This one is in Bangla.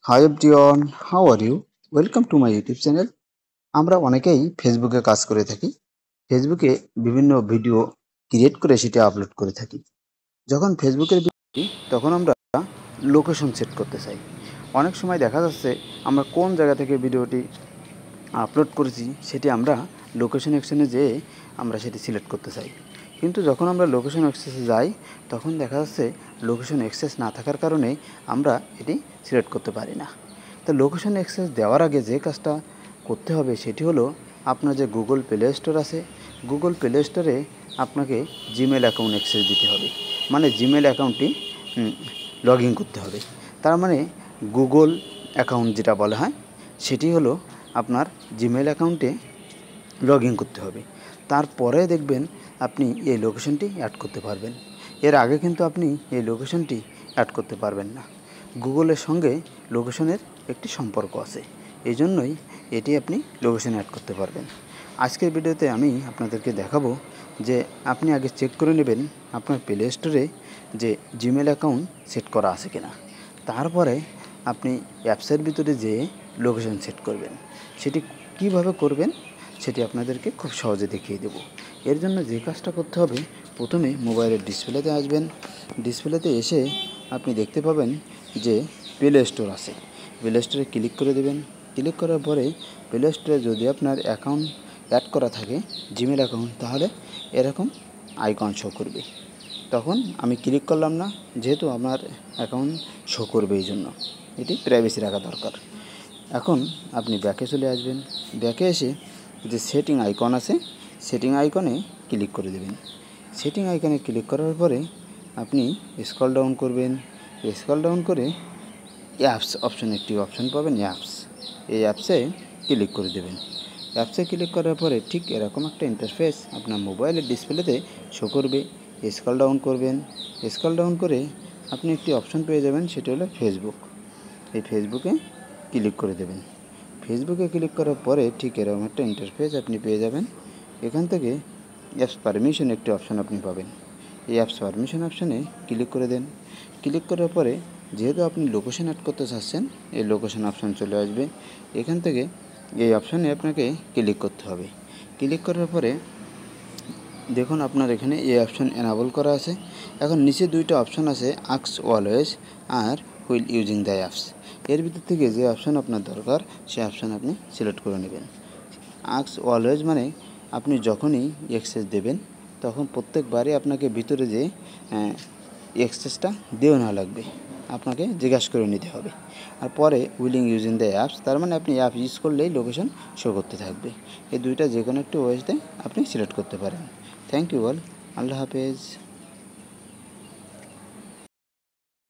High everyone, how are you? Welcome to my YouTube channel. আমরা অনেকেই ফেসবুকে কাজ করে থাকি। ফেসবুকে বিভিন্ন ভিডিও ক্রিয়েট করে সেটা আপলোড করে থাকি। যখন ফেসবুকের ভিডিও তখন আমরা লোকেশন সেট করতে চাই। অনেক সময় দেখা যাচ্ছে আমরা কোন জায়গা থেকে ভিডিওটি আপলোড করেছি সেটি আমরা লোকেশন অ্যাকশনে যেয়ে আমরা সেটি সিলেক্ট করতে চাই। কিন্তু যখন আমরা লোকেশন অ্যাক্সেসে যাই তখন দেখা যাচ্ছে লোকেশন অ্যাক্সেস না থাকার কারণে আমরা এটি সিলেক্ট করতে পারি না। তো লোকেশন অ্যাক্সেস দেওয়ার আগে যে কাজটা করতে হবে সেটি হলো আপনার যে গুগল প্লে স্টোর আছে, গুগল প্লে স্টোরে আপনাকে জিমেল অ্যাকাউন্ট অ্যাক্সেস দিতে হবে। মানে জিমেল অ্যাকাউন্টটি লগ ইন করতে হবে। তার মানে গুগল অ্যাকাউন্ট যেটা বলা হয় সেটি হলো আপনার জিমেল অ্যাকাউন্টে লগ ইন করতে হবে। তারপরে দেখবেন আপনি এই লোকেশনটি অ্যাড করতে পারবেন। এর আগে কিন্তু আপনি এই লোকেশনটি অ্যাড করতে পারবেন না। গুগলের সঙ্গে লোকেশনের একটি সম্পর্ক আছে, এই জন্যই এটি আপনি লোকেশন অ্যাড করতে পারবেন। আজকের ভিডিওতে আমি আপনাদেরকে দেখাবো যে আপনি আগে চেক করে নেবেন আপনার প্লে স্টোরে যে জিমেল অ্যাকাউন্ট সেট করা আছে কিনা। তারপরে আপনি অ্যাপসের ভিতরে যেয়ে লোকেশন সেট করবেন। সেটি কিভাবে করবেন সেটি আপনাদেরকে খুব সহজে দেখিয়ে দেব। এর জন্য যে কাজটা করতে হবে, প্রথমে মোবাইলের ডিসপ্লেতে আসবেন। ডিসপ্লেতে এসে আপনি দেখতে পাবেন যে প্লে স্টোর আছে। প্লে স্টোরে ক্লিক করে দেবেন। ক্লিক করার পরে প্লে স্টোরে যদি আপনার অ্যাকাউন্ট অ্যাড করা থাকে জিমেল অ্যাকাউন্ট, তাহলে এরকম আইকন শো করবে। তখন আমি ক্লিক করলাম না, যেহেতু আমার অ্যাকাউন্ট শো করবে, এই জন্য এটি প্রাইভেসি রাখা দরকার। এখন আপনি ব্যাকে চলে আসবেন। ব্যাকে এসে যে সেটিং আইকন আছে, সেটিং আইকনে ক্লিক করে দেবেন। সেটিং আইকনে ক্লিক করার পরে আপনি স্ক্রল ডাউন করবেন। স্ক্রল ডাউন করে অ্যাপস অপশন একটি অপশন পাবেন, অ্যাপস। এই অ্যাপসে ক্লিক করে দেবেন। অ্যাপসে ক্লিক করার পরে ঠিক এরকম একটা ইন্টারফেস আপনার মোবাইলের ডিসপ্লেতে শো করবে। স্ক্রল ডাউন করবেন। স্ক্রল ডাউন করে আপনি একটি অপশন পেয়ে যাবেন, সেটা হলো ফেসবুক। এই ফেসবুকে ক্লিক করে দেবেন। ফেসবুকে ক্লিক করার পরে ঠিক এরকম একটা ইন্টারফেস আপনি পেয়ে যাবেন। এখান থেকে অ্যাপস পারমিশন একটি অপশন আপনি পাবেন। এই অ্যাপস পারমিশন অপশানে ক্লিক করে দেন। ক্লিক করার পরে যেহেতু আপনি লোকেশন অ্যাড করতে চাচ্ছেন, এই লোকেশন অপশান চলে আসবে। এখান থেকে এই অপশানে আপনাকে ক্লিক করতে হবে। ক্লিক করার পরে দেখুন আপনার এখানে এই অপশন এনাবল করা আছে। এখন নিচে দুইটা অপশন আছে, আস্ক অলওয়েজ আর হুইল ইউজিং দ্য অ্যাপস। এর ভিতর থেকে যে অপশন আপনার দরকার সেই অপশন আপনি সিলেক্ট করে নেবেন। আস্ক অলওয়েজ মানে আপনি যখনই অ্যাক্সেস দেবেন তখন প্রত্যেকবারই আপনাকে ভিতরে যে অ্যাক্সেসটা দেওয়া না লাগবে, আপনাকে জিজ্ঞাসা করে নিতে হবে। আর পরে উইলিং ইউজিং দ্য অ্যাপস, তার মানে আপনি অ্যাপ ইউজ করলেই লোকেশন শো করতে থাকবে। এই দুইটা যে কোনো একটি ওয়েতে আপনি সিলেক্ট করতে পারেন। Thank you all. আল্লাহ হাফেজ।